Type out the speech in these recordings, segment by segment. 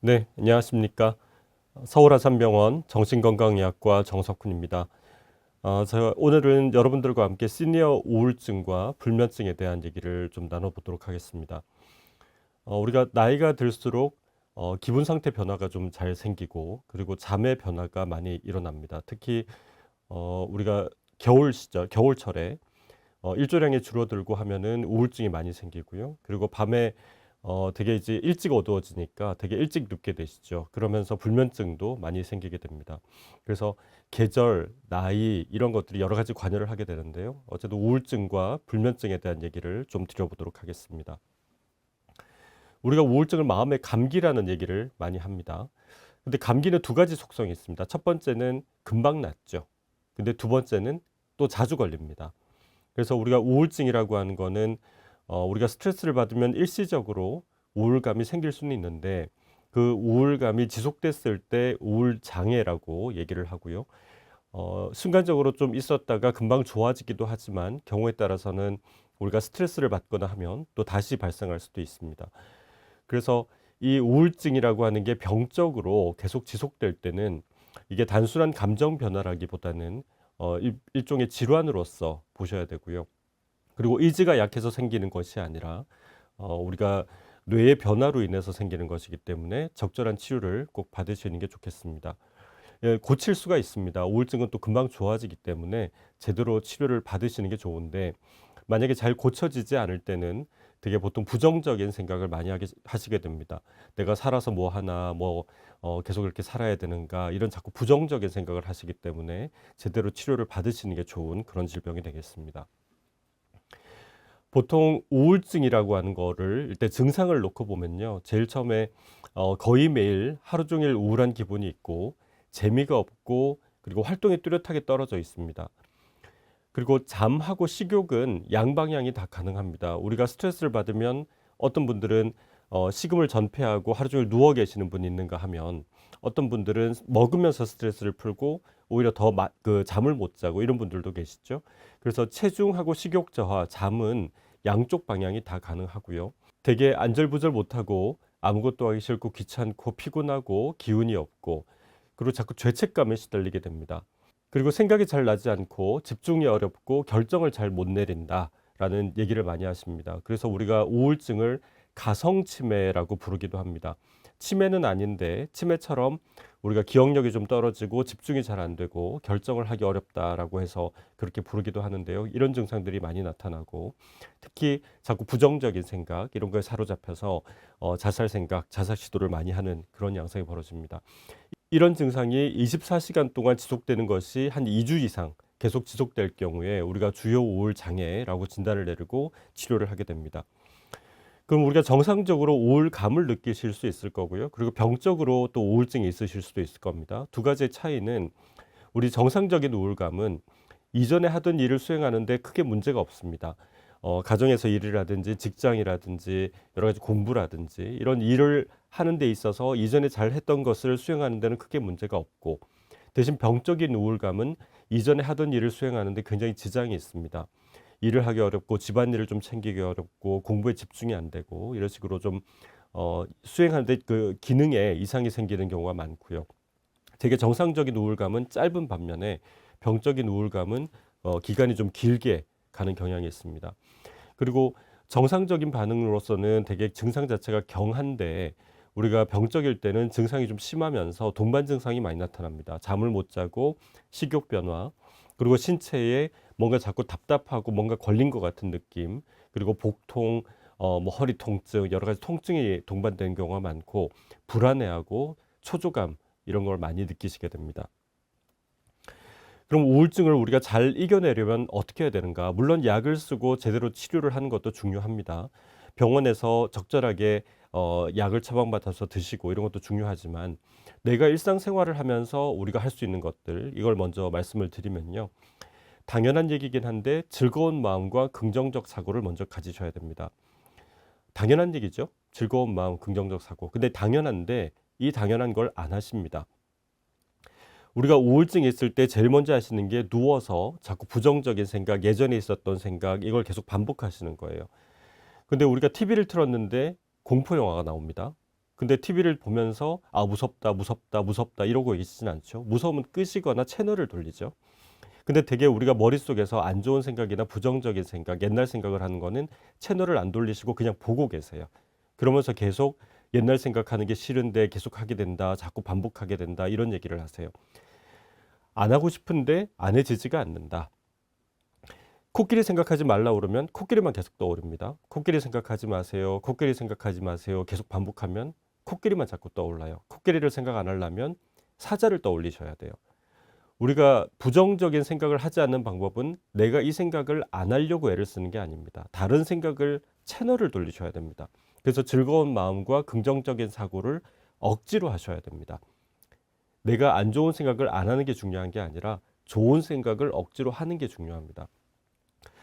네, 안녕하십니까. 서울아산병원 정신건강의학과 정석훈입니다. 제가 오늘은 여러분들과 함께 시니어 우울증과 불면증에 대한 얘기를 좀 나눠보도록 하겠습니다. 우리가 나이가 들수록 기분 상태 변화가 좀 잘 생기고 그리고 잠의 변화가 많이 일어납니다. 특히 우리가 겨울 시절, 겨울철에 일조량이 줄어들고 하면은 우울증이 많이 생기고요. 그리고 밤에 되게 이제 일찍 어두워지니까 되게 일찍 눕게 되시죠. 그러면서 불면증도 많이 생기게 됩니다. 그래서 계절, 나이 이런 것들이 여러 가지 관여를 하게 되는데요. 어쨌든 우울증과 불면증에 대한 얘기를 좀 드려보도록 하겠습니다. 우리가 우울증을 마음의 감기라는 얘기를 많이 합니다. 근데 감기는 두 가지 속성이 있습니다. 첫 번째는 금방 낫죠. 근데 두 번째는 또 자주 걸립니다. 그래서 우리가 우울증이라고 하는 거는 우리가 스트레스를 받으면 일시적으로 우울감이 생길 수는 있는데 그 우울감이 지속됐을 때 우울장애라고 얘기를 하고요. 순간적으로 좀 있었다가 금방 좋아지기도 하지만 경우에 따라서는 우리가 스트레스를 받거나 하면 또 다시 발생할 수도 있습니다. 그래서 이 우울증이라고 하는 게 병적으로 계속 지속될 때는 이게 단순한 감정 변화라기보다는 일종의 질환으로서 보셔야 되고요. 그리고 의지가 약해서 생기는 것이 아니라 우리가 뇌의 변화로 인해서 생기는 것이기 때문에 적절한 치료를 꼭 받으시는 게 좋겠습니다. 예, 고칠 수가 있습니다. 우울증은 또 금방 좋아지기 때문에 제대로 치료를 받으시는 게 좋은데 만약에 잘 고쳐지지 않을 때는 되게 보통 부정적인 생각을 많이 하시게 됩니다. 내가 살아서 뭐 하나, 계속 이렇게 살아야 되는가, 이런 자꾸 부정적인 생각을 하시기 때문에 제대로 치료를 받으시는 게 좋은 그런 질병이 되겠습니다. 보통 우울증이라고 하는 거를 일단 증상을 놓고 보면요. 제일 처음에 거의 매일 하루 종일 우울한 기분이 있고 재미가 없고 그리고 활동이 뚜렷하게 떨어져 있습니다. 그리고 잠하고 식욕은 양방향이 다 가능합니다. 우리가 스트레스를 받으면 어떤 분들은 식음을 전폐하고 하루 종일 누워 계시는 분이 있는가 하면 어떤 분들은 먹으면서 스트레스를 풀고 오히려 더 잠을 못 자고 이런 분들도 계시죠. 그래서 체중하고 식욕 저하, 잠은 양쪽 방향이 다 가능하고요. 되게 안절부절 못하고 아무것도 하기 싫고 귀찮고 피곤하고 기운이 없고 그리고 자꾸 죄책감에 시달리게 됩니다. 그리고 생각이 잘 나지 않고 집중이 어렵고 결정을 잘 못 내린다라는 얘기를 많이 하십니다. 그래서 우리가 우울증을 가성치매라고 부르기도 합니다. 치매는 아닌데 치매처럼 우리가 기억력이 좀 떨어지고 집중이 잘 안 되고 결정을 하기 어렵다라고 해서 그렇게 부르기도 하는데요. 이런 증상들이 많이 나타나고 특히 자꾸 부정적인 생각 이런 거에 사로잡혀서 자살 생각, 자살 시도를 많이 하는 그런 양상이 벌어집니다. 이런 증상이 24시간 동안 지속되는 것이 한 2주 이상 계속 지속될 경우에 우리가 주요 우울 장애라고 진단을 내리고 치료를 하게 됩니다. 그럼 우리가 정상적으로 우울감을 느끼실 수 있을 거고요. 그리고 병적으로 또 우울증이 있으실 수도 있을 겁니다. 두 가지의 차이는 우리 정상적인 우울감은 이전에 하던 일을 수행하는데 크게 문제가 없습니다. 가정에서 일이라든지 직장이라든지 여러 가지 공부라든지 이런 일을 하는 데 있어서 이전에 잘 했던 것을 수행하는 데는 크게 문제가 없고 대신 병적인 우울감은 이전에 하던 일을 수행하는 데 굉장히 지장이 있습니다. 일을 하기 어렵고 집안일을 좀 챙기기 어렵고 공부에 집중이 안 되고 이런 식으로 좀 수행하는데 그 기능에 이상이 생기는 경우가 많고요. 되게 정상적인 우울감은 짧은 반면에 병적인 우울감은 기간이 좀 길게 가는 경향이 있습니다. 그리고 정상적인 반응으로서는 되게 증상 자체가 경한데 우리가 병적일 때는 증상이 좀 심하면서 동반 증상이 많이 나타납니다. 잠을 못 자고 식욕 변화, 그리고 신체에 뭔가 자꾸 답답하고 뭔가 걸린 것 같은 느낌, 그리고 복통, 허리 통증, 여러 가지 통증이 동반되는 경우가 많고 불안해하고 초조감 이런 걸 많이 느끼시게 됩니다. 그럼 우울증을 우리가 잘 이겨내려면 어떻게 해야 되는가? 물론 약을 쓰고 제대로 치료를 하는 것도 중요합니다. 병원에서 적절하게 약을 처방받아서 드시고 이런 것도 중요하지만 내가 일상생활을 하면서 우리가 할 수 있는 것들 이걸 먼저 말씀을 드리면요. 당연한 얘기긴 한데 즐거운 마음과 긍정적 사고를 먼저 가지셔야 됩니다. 당연한 얘기죠. 즐거운 마음, 긍정적 사고. 근데 당연한데 이 당연한 걸 안 하십니다. 우리가 우울증이 있을 때 제일 먼저 하시는 게 누워서 자꾸 부정적인 생각, 예전에 있었던 생각 이걸 계속 반복하시는 거예요. 근데 우리가 TV를 틀었는데 공포 영화가 나옵니다. 근데 TV를 보면서 아, 무섭다, 무섭다, 무섭다 이러고 있진 않죠. 무서우면 끄시거나 채널을 돌리죠. 근데 되게 우리가 머릿속에서 안 좋은 생각이나 부정적인 생각, 옛날 생각을 하는 거는 채널을 안 돌리시고 그냥 보고 계세요. 그러면서 계속 옛날 생각하는 게 싫은데 계속 하게 된다, 자꾸 반복하게 된다, 이런 얘기를 하세요. 안 하고 싶은데 안 해지지가 않는다. 코끼리 생각하지 말라 그러면 코끼리만 계속 떠오릅니다. 코끼리 생각하지 마세요. 코끼리 생각하지 마세요. 계속 반복하면 코끼리만 자꾸 떠올라요. 코끼리를 생각 안 하려면 사자를 떠올리셔야 돼요. 우리가 부정적인 생각을 하지 않는 방법은 내가 이 생각을 안 하려고 애를 쓰는 게 아닙니다. 다른 생각을 채널을 돌리셔야 됩니다. 그래서 즐거운 마음과 긍정적인 사고를 억지로 하셔야 됩니다. 내가 안 좋은 생각을 안 하는 게 중요한 게 아니라 좋은 생각을 억지로 하는 게 중요합니다.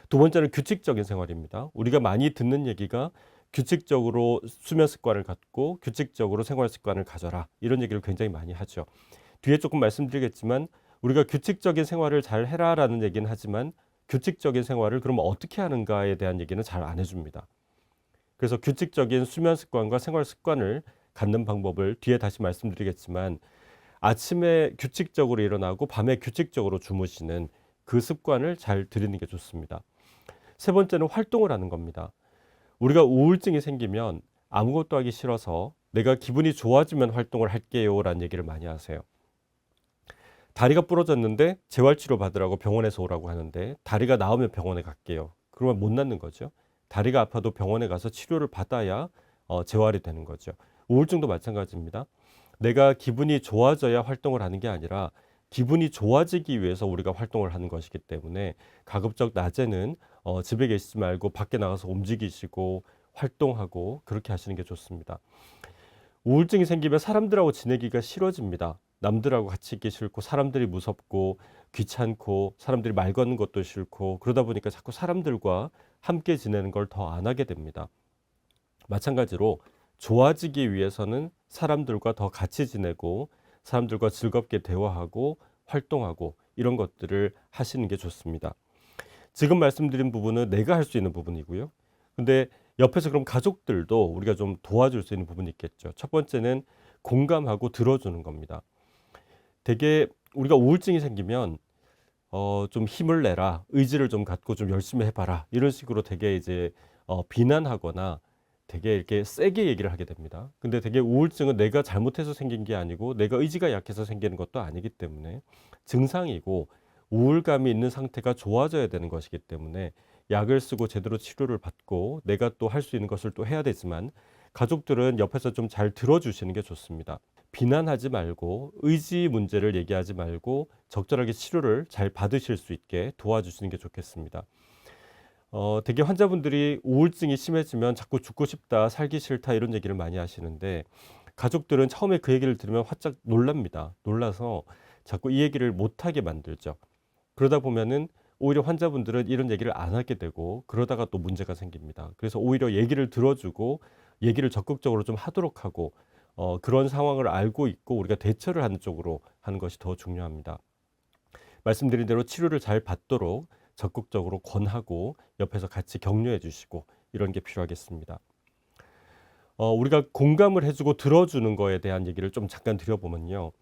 두 번째는 규칙적인 생활입니다. 우리가 많이 듣는 얘기가 규칙적으로 수면 습관을 갖고 규칙적으로 생활 습관을 가져라. 이런 얘기를 굉장히 많이 하죠. 뒤에 조금 말씀드리겠지만 우리가 규칙적인 생활을 잘 해라라는 얘기는 하지만 규칙적인 생활을 그럼 어떻게 하는가에 대한 얘기는 잘 안 해줍니다. 그래서 규칙적인 수면 습관과 생활 습관을 갖는 방법을 뒤에 다시 말씀드리겠지만 아침에 규칙적으로 일어나고 밤에 규칙적으로 주무시는 그 습관을 잘 들이는 게 좋습니다. 세 번째는 활동을 하는 겁니다. 우리가 우울증이 생기면 아무것도 하기 싫어서 내가 기분이 좋아지면 활동을 할게요 라는 얘기를 많이 하세요. 다리가 부러졌는데 재활치료 받으라고 병원에서 오라고 하는데 다리가 나으면 병원에 갈게요. 그러면 못 낫는 거죠. 다리가 아파도 병원에 가서 치료를 받아야 재활이 되는 거죠. 우울증도 마찬가지입니다. 내가 기분이 좋아져야 활동을 하는 게 아니라 기분이 좋아지기 위해서 우리가 활동을 하는 것이기 때문에 가급적 낮에는 집에 계시지 말고 밖에 나가서 움직이시고 활동하고 그렇게 하시는 게 좋습니다. 우울증이 생기면 사람들하고 지내기가 싫어집니다. 남들하고 같이 있기 싫고 사람들이 무섭고 귀찮고 사람들이 말 거는 것도 싫고 그러다 보니까 자꾸 사람들과 함께 지내는 걸 더 안 하게 됩니다. 마찬가지로 좋아지기 위해서는 사람들과 더 같이 지내고 사람들과 즐겁게 대화하고 활동하고 이런 것들을 하시는 게 좋습니다. 지금 말씀드린 부분은 내가 할 수 있는 부분이고요. 근데 옆에서 그럼 가족들도 우리가 좀 도와줄 수 있는 부분이 있겠죠. 첫 번째는 공감하고 들어주는 겁니다. 되게 우리가 우울증이 생기면 좀 힘을 내라, 의지를 좀 갖고 좀 열심히 해봐라 이런 식으로 되게 이제 비난하거나 되게 이렇게 세게 얘기를 하게 됩니다. 근데 되게 우울증은 내가 잘못해서 생긴 게 아니고 내가 의지가 약해서 생기는 것도 아니기 때문에 증상이고 우울감이 있는 상태가 좋아져야 되는 것이기 때문에 약을 쓰고 제대로 치료를 받고 내가 또 할 수 있는 것을 또 해야 되지만 가족들은 옆에서 좀 잘 들어주시는 게 좋습니다. 비난하지 말고 의지 문제를 얘기하지 말고 적절하게 치료를 잘 받으실 수 있게 도와주시는 게 좋겠습니다. 되게 환자분들이 우울증이 심해지면 자꾸 죽고 싶다, 살기 싫다 이런 얘기를 많이 하시는데 가족들은 처음에 그 얘기를 들으면 화짝 놀랍니다. 놀라서 자꾸 이 얘기를 못하게 만들죠. 그러다 보면은 오히려 환자분들은 이런 얘기를 안 하게 되고 그러다가 또 문제가 생깁니다. 그래서 오히려 얘기를 들어주고 얘기를 적극적으로 좀 하도록 하고 그런 상황을 알고 있고 우리가 대처를 하는 쪽으로 하는 것이 더 중요합니다. 말씀드린 대로 치료를 잘 받도록 적극적으로 권하고 옆에서 같이 격려해 주시고 이런 게 필요하겠습니다. 우리가 공감을 해주고 들어주는 거에 대한 얘기를 좀 잠깐 드려보면요.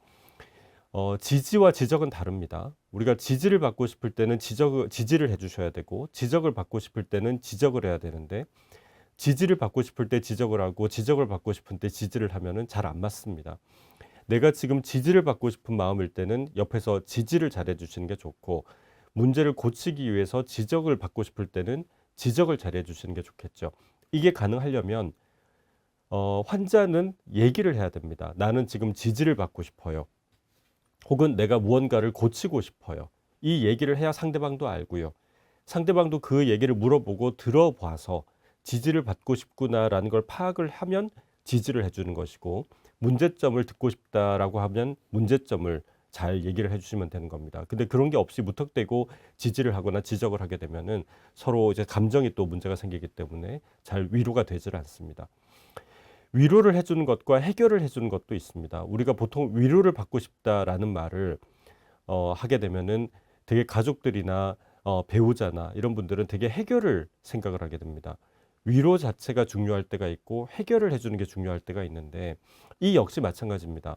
지지와 지적은 다릅니다. 우리가 지지를 받고 싶을 때는 지지를 해주셔야 되고 지적을 받고 싶을 때는 지적을 해야 되는데 지지를 받고 싶을 때 지적을 하고 지적을 받고 싶을 때 지지를 하면은 잘 안 맞습니다. 내가 지금 지지를 받고 싶은 마음일 때는 옆에서 지지를 잘해 주시는 게 좋고 문제를 고치기 위해서 지적을 받고 싶을 때는 지적을 잘해 주시는 게 좋겠죠. 이게 가능하려면 환자는 얘기를 해야 됩니다. 나는 지금 지지를 받고 싶어요. 혹은 내가 무언가를 고치고 싶어요. 이 얘기를 해야 상대방도 알고요. 상대방도 그 얘기를 물어보고 들어봐서 지지를 받고 싶구나라는 걸 파악을 하면 지지를 해주는 것이고 문제점을 듣고 싶다라고 하면 문제점을 잘 얘기를 해주시면 되는 겁니다. 근데 그런 게 없이 무턱대고 지지를 하거나 지적을 하게 되면은 서로 이제 감정이 또 문제가 생기기 때문에 잘 위로가 되질 않습니다. 위로를 해주는 것과 해결을 해주는 것도 있습니다. 우리가 보통 위로를 받고 싶다라는 말을 하게 되면은 되게 가족들이나 배우자나 이런 분들은 되게 해결을 생각을 하게 됩니다. 위로 자체가 중요할 때가 있고 해결을 해주는 게 중요할 때가 있는데 이 역시 마찬가지입니다.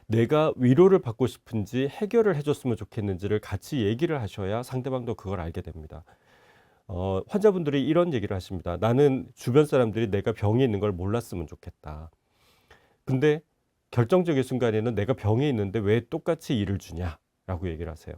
내가 위로를 받고 싶은지 해결을 해줬으면 좋겠는지를 같이 얘기를 하셔야 상대방도 그걸 알게 됩니다. 환자분들이 이런 얘기를 하십니다. 나는 주변 사람들이 내가 병이 있는 걸 몰랐으면 좋겠다. 근데 결정적인 순간에는 내가 병이 있는데 왜 똑같이 일을 주냐라고 얘기를 하세요.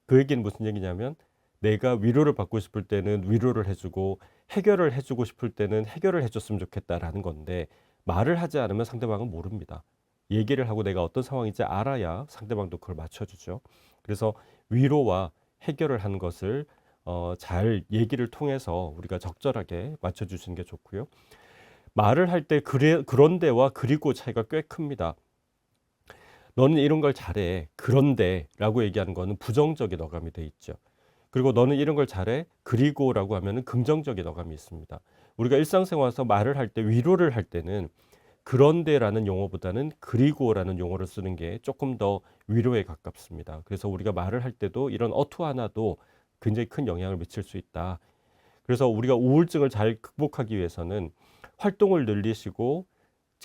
그 얘기는 무슨 얘기냐면 내가 위로를 받고 싶을 때는 위로를 해주고 해결을 해주고 싶을 때는 해결을 해줬으면 좋겠다라는 건데 말을 하지 않으면 상대방은 모릅니다. 얘기를 하고 내가 어떤 상황인지 알아야 상대방도 그걸 맞춰주죠. 그래서 위로와 해결을 하는 것을 잘 얘기를 통해서 우리가 적절하게 맞춰주시는 게 좋고요. 말을 할 때 그런데와 그리고 차이가 꽤 큽니다. 너는 이런 걸 잘해. 그런데 라고 얘기하는 거는 부정적인 어감이 돼 있죠. 그리고 너는 이런 걸 잘해. 그리고 라고 하면은 긍정적인 어감이 있습니다. 우리가 일상생활에서 말을 할 때 위로를 할 때는 그런데라는 용어보다는 그리고라는 용어를 쓰는 게 조금 더 위로에 가깝습니다. 그래서 우리가 말을 할 때도 이런 어투 하나도 굉장히 큰 영향을 미칠 수 있다. 그래서 우리가 우울증을 잘 극복하기 위해서는 활동을 늘리시고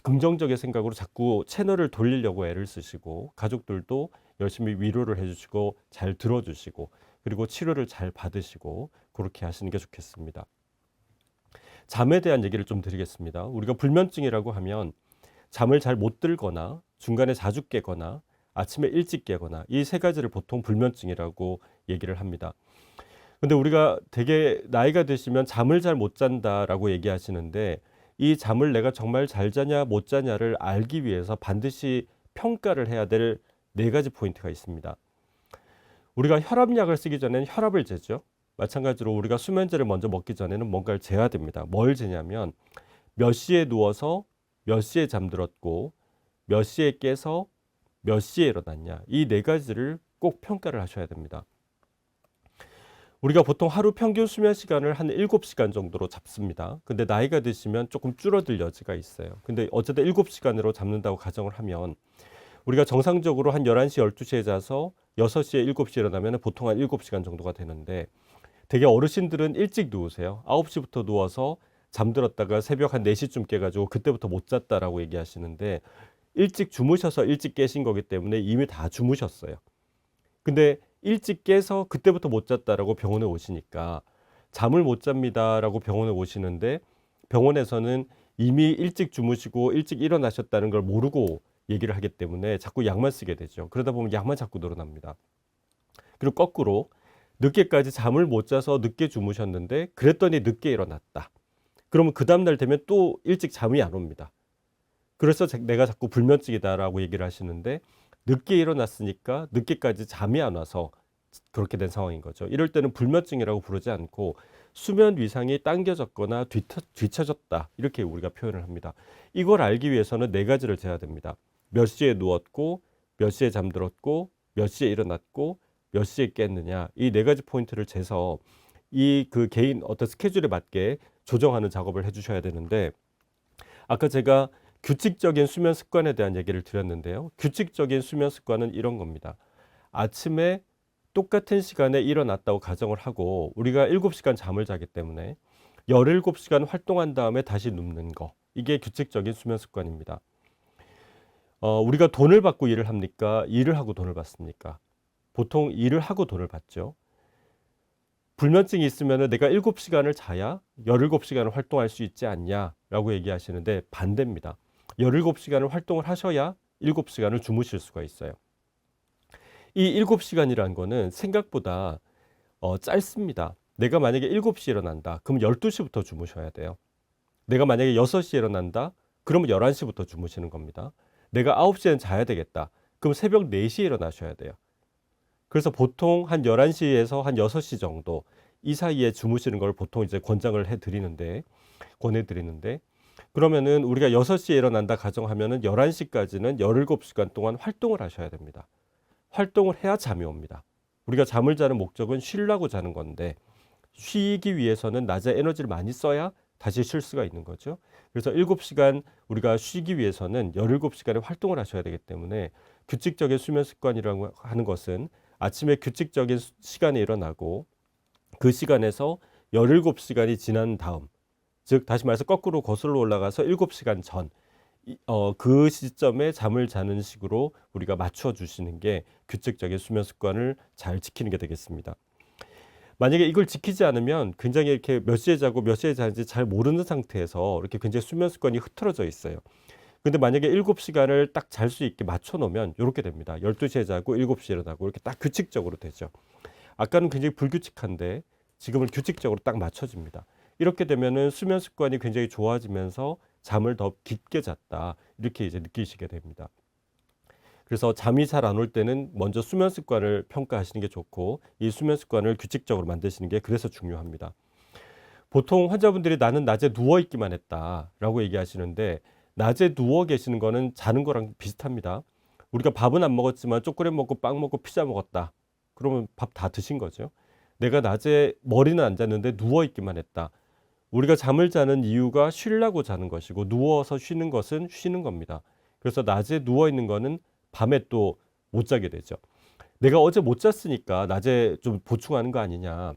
긍정적인 생각으로 자꾸 채널을 돌리려고 애를 쓰시고 가족들도 열심히 위로를 해주시고 잘 들어주시고 그리고 치료를 잘 받으시고 그렇게 하시는 게 좋겠습니다. 잠에 대한 얘기를 좀 드리겠습니다. 우리가 불면증이라고 하면 잠을 잘 못 들거나 중간에 자주 깨거나 아침에 일찍 깨거나 이 세 가지를 보통 불면증이라고 얘기를 합니다. 근데 우리가 되게 나이가 드시면 잠을 잘 못 잔다라고 얘기하시는데 이 잠을 내가 정말 잘 자냐 못 자냐를 알기 위해서 반드시 평가를 해야 될 네 가지 포인트가 있습니다. 우리가 혈압약을 쓰기 전에는 혈압을 재죠. 마찬가지로 우리가 수면제를 먼저 먹기 전에는 뭔가를 재야 됩니다. 뭘 재냐면 몇 시에 누워서 몇 시에 잠들었고 몇 시에 깨서 몇 시에 일어났냐. 이 네 가지를 꼭 평가를 하셔야 됩니다. 우리가 보통 하루 평균 수면 시간을 한 7시간 정도로 잡습니다. 근데 나이가 드시면 조금 줄어들 여지가 있어요. 근데 어쨌든 7시간으로 잡는다고 가정을 하면 우리가 정상적으로 한 11시, 12시에 자서 6시에 7시에 일어나면 보통 한 7시간 정도가 되는데 되게 어르신들은 일찍 누우세요. 9시부터 누워서 잠들었다가 새벽 한 4시쯤 깨가지고 그때부터 못 잤다라고 얘기하시는데 일찍 주무셔서 일찍 깨신 거기 때문에 이미 다 주무셨어요. 근데 일찍 깨서 그때부터 못 잤다라고 병원에 오시니까 잠을 못 잡니다라고 병원에 오시는데 병원에서는 이미 일찍 주무시고 일찍 일어나셨다는 걸 모르고 얘기를 하기 때문에 자꾸 약만 쓰게 되죠. 그러다 보면 약만 자꾸 늘어납니다. 그리고 거꾸로 늦게까지 잠을 못 자서 늦게 주무셨는데 그랬더니 늦게 일어났다. 그러면 그 다음날 되면 또 일찍 잠이 안 옵니다. 그래서 내가 자꾸 불면증이다라고 얘기를 하시는데 늦게 일어났으니까 늦게까지 잠이 안 와서 그렇게 된 상황인 거죠. 이럴 때는 불면증이라고 부르지 않고 수면 위상이 당겨졌거나 뒤처졌다 이렇게 우리가 표현을 합니다. 이걸 알기 위해서는 네 가지를 재야 됩니다. 몇 시에 누웠고 몇 시에 잠들었고 몇 시에 일어났고 몇 시에 깼느냐 이 네 가지 포인트를 재서 이 그 개인 어떤 스케줄에 맞게 조정하는 작업을 해주셔야 되는데 아까 제가 규칙적인 수면 습관에 대한 얘기를 드렸는데요. 규칙적인 수면 습관은 이런 겁니다. 아침에 똑같은 시간에 일어났다고 가정을 하고 우리가 7시간 잠을 자기 때문에 17시간 활동한 다음에 다시 눕는 거. 이게 규칙적인 수면 습관입니다. 우리가 돈을 받고 일을 합니까? 일을 하고 돈을 받습니까? 보통 일을 하고 돈을 받죠. 불면증이 있으면 내가 7시간을 자야 17시간을 활동할 수 있지 않냐라고 얘기하시는데 반대입니다. 17시간을 활동을 하셔야 7시간을 주무실 수가 있어요. 이 7시간이라는 거는 생각보다 짧습니다. 내가 만약에 7시에 일어난다. 그럼 12시부터 주무셔야 돼요. 내가 만약에 6시에 일어난다. 그러면 11시부터 주무시는 겁니다. 내가 9시에는 자야 되겠다. 그럼 새벽 4시에 일어나셔야 돼요. 그래서 보통 한 11시에서 한 6시 정도 이 사이에 주무시는 걸 보통 이제 권해드리는데 그러면은 우리가 6시에 일어난다 가정하면은 11시까지는 17시간 동안 활동을 하셔야 됩니다. 활동을 해야 잠이 옵니다. 우리가 잠을 자는 목적은 쉬려고 자는 건데 쉬기 위해서는 낮에 에너지를 많이 써야 다시 쉴 수가 있는 거죠. 그래서 7시간 우리가 쉬기 위해서는 17시간의 활동을 하셔야 되기 때문에 규칙적인 수면 습관이라고 하는 것은 아침에 규칙적인 시간에 일어나고 그 시간에서 17시간이 지난 다음 즉 다시 말해서 거꾸로 거슬러 올라가서 7시간 전, 그 시점에 잠을 자는 식으로 우리가 맞춰 주시는 게 규칙적인 수면 습관을 잘 지키는 게 되겠습니다. 만약에 이걸 지키지 않으면 굉장히 이렇게 몇 시에 자고 몇 시에 자는지 잘 모르는 상태에서 이렇게 굉장히 수면 습관이 흐트러져 있어요. 근데 만약에 7시간을 딱 잘 수 있게 맞춰 놓으면 이렇게 됩니다. 12시에 자고 7시에 일어나고 이렇게 딱 규칙적으로 되죠. 아까는 굉장히 불규칙한데 지금은 규칙적으로 딱 맞춰집니다. 이렇게 되면은 수면 습관이 굉장히 좋아지면서 잠을 더 깊게 잤다. 이렇게 이제 느끼시게 됩니다. 그래서 잠이 잘 안 올 때는 먼저 수면 습관을 평가하시는 게 좋고, 이 수면 습관을 규칙적으로 만드시는 게 그래서 중요합니다. 보통 환자분들이 나는 낮에 누워 있기만 했다라고 얘기하시는데, 낮에 누워 계시는 거는 자는 거랑 비슷합니다. 우리가 밥은 안 먹었지만 초콜릿 먹고 빵 먹고 피자 먹었다. 그러면 밥 다 드신 거죠. 내가 낮에 머리는 안 잤는데 누워 있기만 했다. 우리가 잠을 자는 이유가 쉬려고 자는 것이고, 누워서 쉬는 것은 쉬는 겁니다. 그래서 낮에 누워 있는 거는 밤에 또 못 자게 되죠. 내가 어제 못 잤으니까 낮에 좀 보충하는 거 아니냐.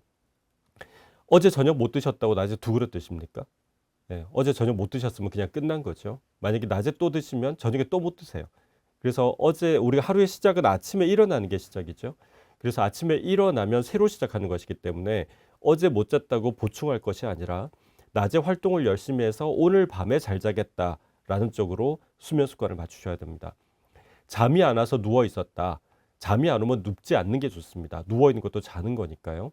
어제 저녁 못 드셨다고 낮에 두 그릇 드십니까? 네, 어제 저녁 못 드셨으면 그냥 끝난 거죠. 만약에 낮에 또 드시면 저녁에 또 못 드세요. 그래서 어제 우리가 하루의 시작은 아침에 일어나는 게 시작이죠. 그래서 아침에 일어나면 새로 시작하는 것이기 때문에 어제 못 잤다고 보충할 것이 아니라 낮에 활동을 열심히 해서 오늘 밤에 잘 자겠다라는 쪽으로 수면 습관을 맞추셔야 됩니다. 잠이 안 와서 누워 있었다. 잠이 안 오면 눕지 않는 게 좋습니다. 누워 있는 것도 자는 거니까요.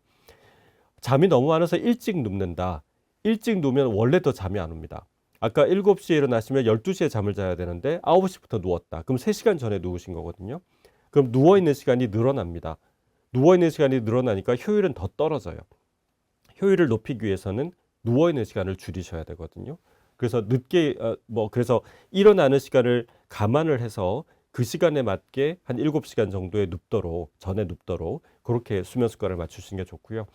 잠이 너무 안 와서 일찍 눕는다. 일찍 누우면 원래 더 잠이 안 옵니다. 아까 7시에 일어나시면 12시에 잠을 자야 되는데 9시부터 누웠다. 그럼 3시간 전에 누우신 거거든요. 그럼 누워 있는 시간이 늘어납니다. 누워 있는 시간이 늘어나니까 효율은 더 떨어져요. 효율을 높이기 위해서는 누워 있는 시간을 줄이셔야 되거든요. 그래서 늦게 그래서 일어나는 시간을 감안을 해서 그 시간에 맞게 한 7시간 정도에 눕도록 전에 눕도록 그렇게 수면 습관을 맞추시는 게 좋고요.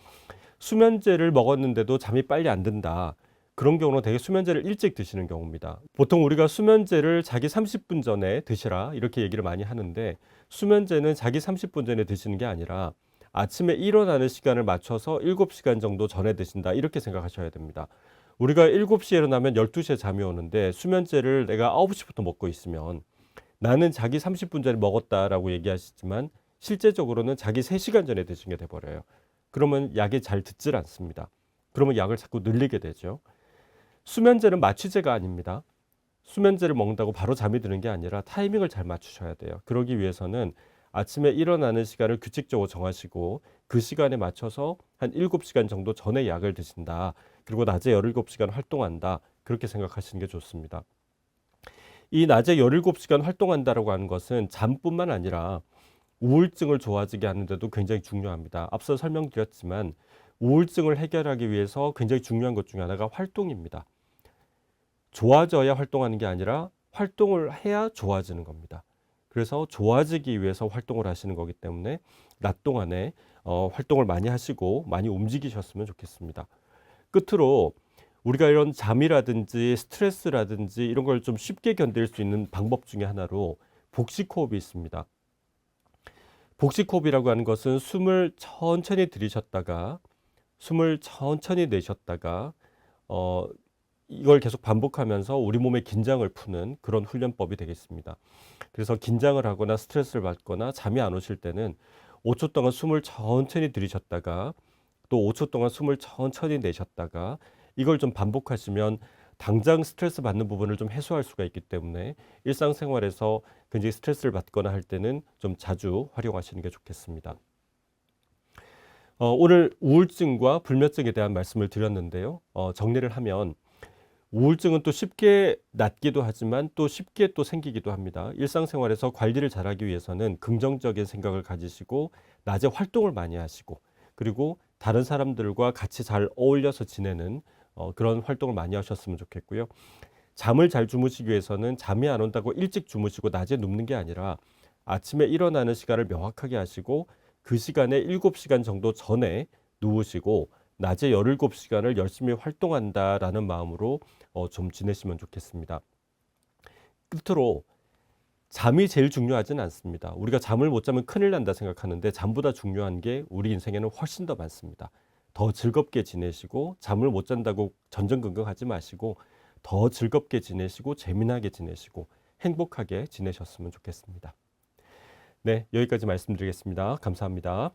수면제를 먹었는데도 잠이 빨리 안 든다. 그런 경우는 되게 수면제를 일찍 드시는 경우입니다. 보통 우리가 수면제를 자기 30분 전에 드시라 이렇게 얘기를 많이 하는데, 수면제는 자기 30분 전에 드시는 게 아니라 아침에 일어나는 시간을 맞춰서 7시간 정도 전에 드신다 이렇게 생각하셔야 됩니다. 우리가 7시에 일어나면 12시에 잠이 오는데 수면제를 내가 9시부터 먹고 있으면 나는 자기 30분 전에 먹었다라고 얘기하시지만 실제적으로는 자기 3시간 전에 드신 게 돼버려요. 그러면 약이 잘 듣질 않습니다. 그러면 약을 자꾸 늘리게 되죠. 수면제는 마취제가 아닙니다. 수면제를 먹는다고 바로 잠이 드는 게 아니라 타이밍을 잘 맞추셔야 돼요. 그러기 위해서는 아침에 일어나는 시간을 규칙적으로 정하시고 그 시간에 맞춰서 한 7시간 정도 전에 약을 드신다. 그리고 낮에 17시간 활동한다. 그렇게 생각하시는 게 좋습니다. 이 낮에 17시간 활동한다라고 하는 것은 잠뿐만 아니라 우울증을 좋아지게 하는데도 굉장히 중요합니다. 앞서 설명드렸지만 우울증을 해결하기 위해서 굉장히 중요한 것 중에 하나가 활동입니다. 좋아져야 활동하는 게 아니라 활동을 해야 좋아지는 겁니다. 그래서 좋아지기 위해서 활동을 하시는 거기 때문에 낮 동안에 활동을 많이 하시고 많이 움직이셨으면 좋겠습니다. 끝으로 우리가 이런 잠이라든지 스트레스라든지 이런 걸 좀 쉽게 견딜 수 있는 방법 중에 하나로 복식호흡이 있습니다. 복식호흡이라고 하는 것은 숨을 천천히 들이셨다가 숨을 천천히 내셨다가 이걸 계속 반복하면서 우리 몸의 긴장을 푸는 그런 훈련법이 되겠습니다. 그래서 긴장을 하거나 스트레스를 받거나 잠이 안 오실 때는 5초 동안 숨을 천천히 들이셨다가 또 5초 동안 숨을 천천히 내셨다가 이걸 좀 반복하시면 당장 스트레스 받는 부분을 좀 해소할 수가 있기 때문에 일상생활에서 굉장히 스트레스를 받거나 할 때는 좀 자주 활용하시는 게 좋겠습니다. 오늘 우울증과 불면증에 대한 말씀을 드렸는데요. 정리를 하면 우울증은 또 쉽게 낫기도 하지만 또 쉽게 또 생기기도 합니다. 일상생활에서 관리를 잘하기 위해서는 긍정적인 생각을 가지시고 낮에 활동을 많이 하시고 그리고 다른 사람들과 같이 잘 어울려서 지내는 그런 활동을 많이 하셨으면 좋겠고요. 잠을 잘 주무시기 위해서는 잠이 안 온다고 일찍 주무시고 낮에 눕는 게 아니라 아침에 일어나는 시간을 명확하게 하시고 그 시간에 7시간 정도 전에 누우시고 낮에 17시간을 열심히 활동한다라는 마음으로 좀 지내시면 좋겠습니다. 끝으로 잠이 제일 중요하진 않습니다. 우리가 잠을 못 자면 큰일 난다 생각하는데 잠보다 중요한 게 우리 인생에는 훨씬 더 많습니다. 더 즐겁게 지내시고 잠을 못 잔다고 전전긍긍하지 마시고 더 즐겁게 지내시고 재미나게 지내시고 행복하게 지내셨으면 좋겠습니다. 네, 여기까지 말씀드리겠습니다. 감사합니다.